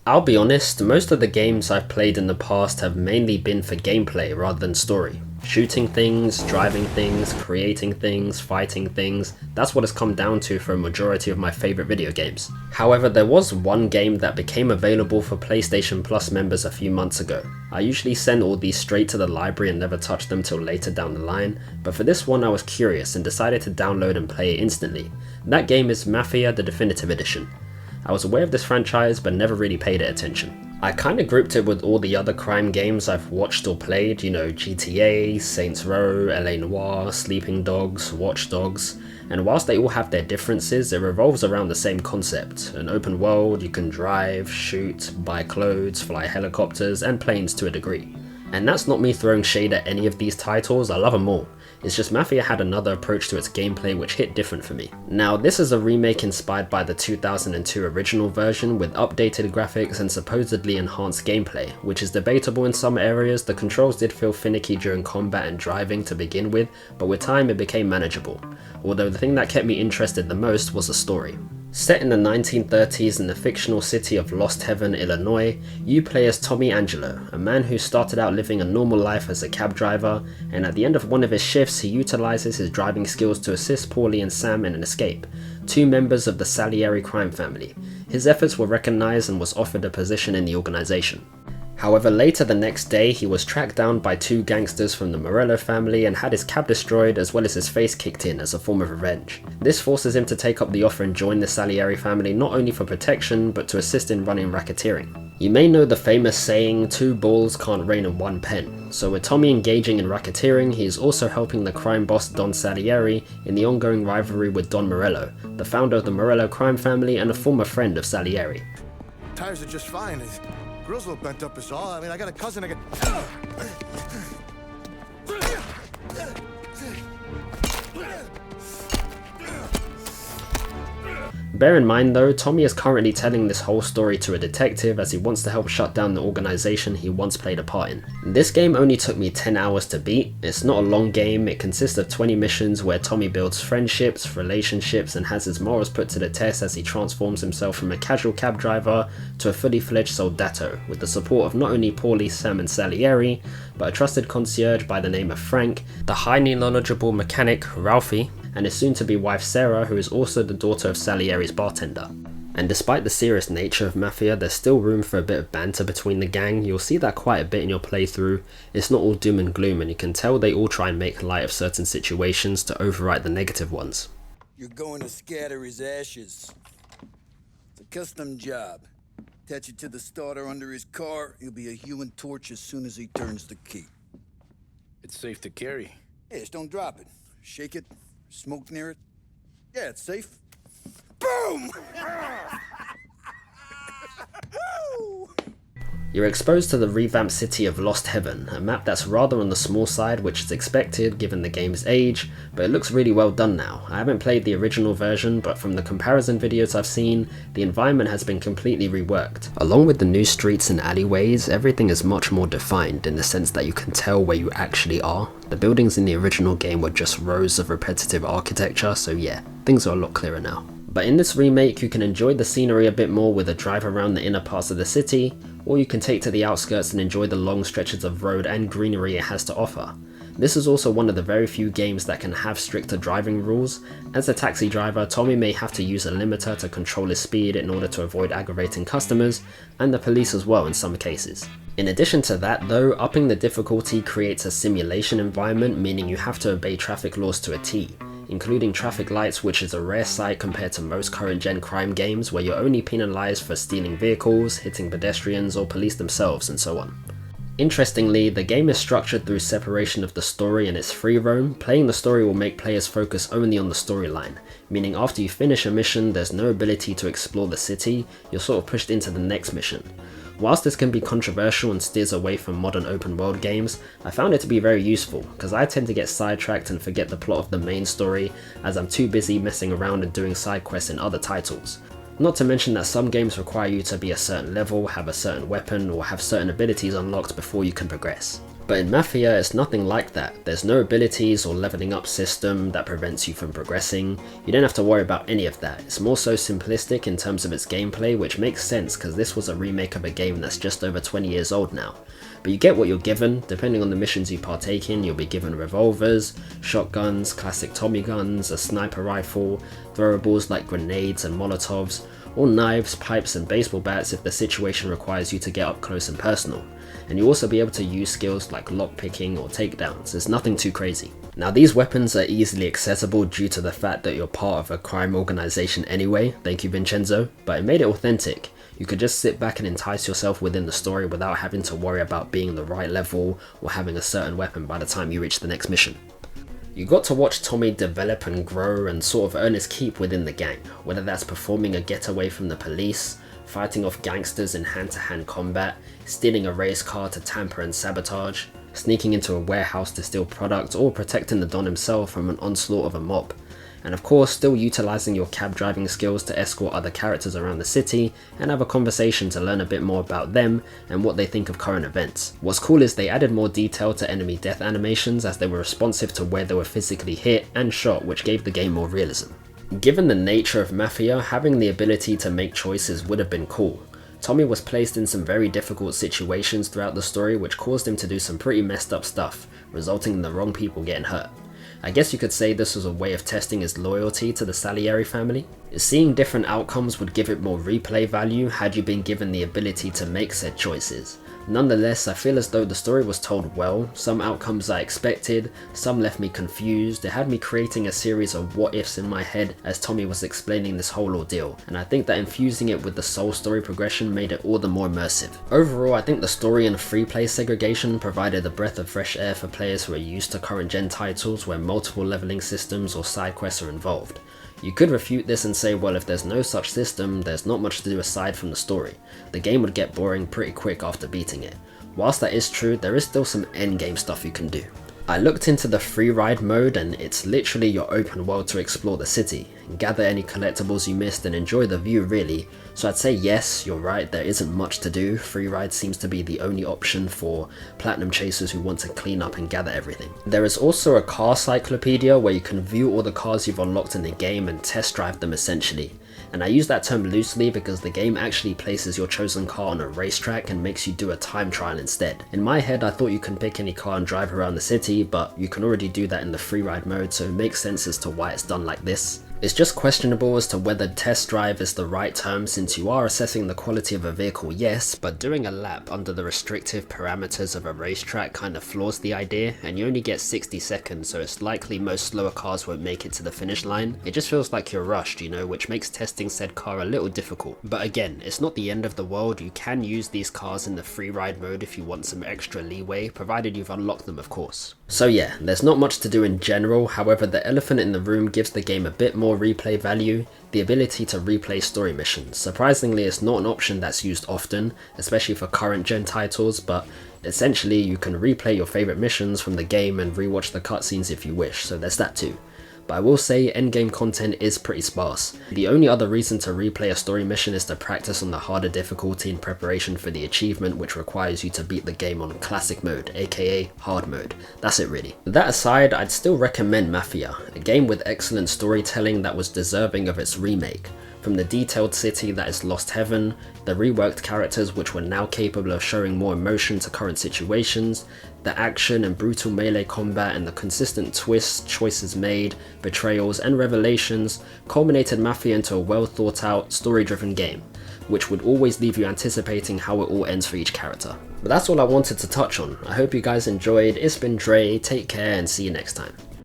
I'll be honest, most of the games I've played in the past have mainly been for gameplay rather than story. Shooting things, driving things, creating things, fighting things, that's what it's come down to for a majority of my favourite video games. However, there was one game that became available for PlayStation Plus members a few months ago. I usually send all these straight to the library and never touch them till later down the line, but for this one I was curious and decided to download and play it instantly. That game is Mafia the Definitive Edition. I was aware of this franchise but never really paid it attention. I kinda grouped it with all the other crime games I've watched or played, you know, GTA, Saints Row, LA Noire, Sleeping Dogs, Watch Dogs, and whilst they all have their differences, it revolves around the same concept. An open world, you can drive, shoot, buy clothes, fly helicopters, and planes to a degree. And that's not me throwing shade at any of these titles, I love them all. It's just Mafia had another approach to its gameplay which hit different for me. Now, this is a remake inspired by the 2002 original version with updated graphics and supposedly enhanced gameplay, which is debatable in some areas. The controls did feel finicky during combat and driving to begin with, but with time it became manageable. Although the thing that kept me interested the most was the story. Set in the 1930s in the fictional city of Lost Heaven, Illinois, you play as Tommy Angelo, a man who started out living a normal life as a cab driver, and at the end of one of his shifts he utilizes his driving skills to assist Paulie and Sam in an escape, two members of the Salieri crime family. His efforts were recognized and was offered a position in the organization. However, later the next day, he was tracked down by two gangsters from the Morello family and had his cab destroyed as well as his face kicked in as a form of revenge. This forces him to take up the offer and join the Salieri family not only for protection, but to assist in running racketeering. You may know the famous saying, two bulls can't rein in one pen. So with Tommy engaging in racketeering, he is also helping the crime boss Don Salieri in the ongoing rivalry with Don Morello, the founder of the Morello crime family and a former friend of Salieri. Tires are just fine. Grill's a little bent up is all. I mean, I got a cousin I can... Bear in mind though, Tommy is currently telling this whole story to a detective as he wants to help shut down the organization he once played a part in. This game only took me 10 hours to beat. It's not a long game, it consists of 20 missions where Tommy builds friendships, relationships, and has his morals put to the test as he transforms himself from a casual cab driver to a fully fledged soldato, with the support of not only Paulie, Sam, and Salieri, but a trusted concierge by the name of Frank, the highly knowledgeable mechanic Ralphie, and his soon-to-be wife Sarah, who is also the daughter of Salieri's bartender. And despite the serious nature of Mafia, there's still room for a bit of banter between the gang. You'll see that quite a bit in your playthrough. It's not all doom and gloom, and you can tell they all try and make light of certain situations to overwrite the negative ones. You're going to scatter his ashes. It's a custom job. Attach it to the starter under his car, he'll be a human torch as soon as he turns the key. It's safe to carry. Yeah, just don't drop it. Shake it, smoke near it. Yeah, it's safe. Boom! You're exposed to the revamped city of Lost Heaven, a map that's rather on the small side, which is expected given the game's age, but it looks really well done now. I haven't played the original version, but from the comparison videos I've seen, the environment has been completely reworked. Along with the new streets and alleyways, everything is much more defined in the sense that you can tell where you actually are. The buildings in the original game were just rows of repetitive architecture, so yeah, things are a lot clearer now. But in this remake, you can enjoy the scenery a bit more with a drive around the inner parts of the city, or you can take to the outskirts and enjoy the long stretches of road and greenery it has to offer. This is also one of the very few games that can have stricter driving rules. As a taxi driver, Tommy may have to use a limiter to control his speed in order to avoid aggravating customers, and the police as well in some cases. In addition to that though, upping the difficulty creates a simulation environment, meaning you have to obey traffic laws to a T, including traffic lights, which is a rare sight compared to most current gen crime games where you're only penalised for stealing vehicles, hitting pedestrians or police themselves and so on. Interestingly, the game is structured through separation of the story and its free roam. Playing the story will make players focus only on the storyline, meaning after you finish a mission there's no ability to explore the city, you're sort of pushed into the next mission. Whilst this can be controversial and steers away from modern open world games, I found it to be very useful, because I tend to get sidetracked and forget the plot of the main story as I'm too busy messing around and doing side quests in other titles. Not to mention that some games require you to be a certain level, have a certain weapon, or have certain abilities unlocked before you can progress. But in Mafia, it's nothing like that. There's no abilities or leveling up system that prevents you from progressing. You don't have to worry about any of that. It's more so simplistic in terms of its gameplay, which makes sense because this was a remake of a game that's just over 20 years old now. But you get what you're given. Depending on the missions you partake in, you'll be given revolvers, shotguns, classic Tommy guns, a sniper rifle, throwables like grenades and molotovs, or knives, pipes and baseball bats if the situation requires you to get up close and personal. And you'll also be able to use skills like lockpicking or takedowns. It's nothing too crazy. Now these weapons are easily accessible due to the fact that you're part of a crime organization anyway, thank you Vincenzo, but it made it authentic. You could just sit back and entice yourself within the story without having to worry about being the right level or having a certain weapon by the time you reach the next mission. You got to watch Tommy develop and grow and sort of earn his keep within the gang, whether that's performing a getaway from the police, fighting off gangsters in hand-to-hand combat, stealing a race car to tamper and sabotage, sneaking into a warehouse to steal products, or protecting the Don himself from an onslaught of a mob. And of course, still utilising your cab driving skills to escort other characters around the city and have a conversation to learn a bit more about them and what they think of current events. What's cool is they added more detail to enemy death animations as they were responsive to where they were physically hit and shot, which gave the game more realism. Given the nature of Mafia, having the ability to make choices would have been cool. Tommy was placed in some very difficult situations throughout the story which caused him to do some pretty messed up stuff, resulting in the wrong people getting hurt. I guess you could say this was a way of testing his loyalty to the Salieri family. Seeing different outcomes would give it more replay value had you been given the ability to make said choices. Nonetheless, I feel as though the story was told well. Some outcomes I expected, some left me confused. It had me creating a series of what ifs in my head as Tommy was explaining this whole ordeal, and I think that infusing it with the soul story progression made it all the more immersive. Overall, I think the story and free play segregation provided a breath of fresh air for players who are used to current gen titles where multiple leveling systems or side quests are involved. You could refute this and say, well, if there's no such system, there's not much to do aside from the story. The game would get boring pretty quick after beating it. Whilst that is true, there is still some endgame stuff you can do. I looked into the free ride mode and it's literally your open world to explore the city, gather any collectibles you missed and enjoy the view really. So I'd say yes, you're right, there isn't much to do. Free ride seems to be the only option for platinum chasers who want to clean up and gather everything. There is also a car cyclopedia where you can view all the cars you've unlocked in the game and test drive them essentially. And I use that term loosely because the game actually places your chosen car on a racetrack and makes you do a time trial instead. In my head I thought you can pick any car and drive around the city, but you can already do that in the free ride mode, so it makes sense as to why it's done like this. It's just questionable as to whether test drive is the right term since you are assessing the quality of a vehicle, yes, but doing a lap under the restrictive parameters of a racetrack kind of flaws the idea, and you only get 60 seconds, so it's likely most slower cars won't make it to the finish line. It just feels like you're rushed, you know, which makes testing said car a little difficult. But again, it's not the end of the world. You can use these cars in the free ride mode if you want some extra leeway, provided you've unlocked them of course. So yeah, there's not much to do in general, however the elephant in the room gives the game a bit more replay value, the ability to replay story missions. Surprisingly, it's not an option that's used often, especially for current gen titles, but essentially you can replay your favourite missions from the game and rewatch the cutscenes if you wish, so there's that too. But I will say endgame content is pretty sparse. The only other reason to replay a story mission is to practice on the harder difficulty in preparation for the achievement which requires you to beat the game on classic mode, aka hard mode. That's it really. That aside, I'd still recommend Mafia, a game with excellent storytelling that was deserving of its remake. From the detailed city that is Lost Heaven, the reworked characters which were now capable of showing more emotion to current situations, the action and brutal melee combat and the consistent twists, choices made, betrayals and revelations culminated Mafia into a well thought out, story driven game, which would always leave you anticipating how it all ends for each character. But that's all I wanted to touch on. I hope you guys enjoyed. It's been Dre, take care and see you next time.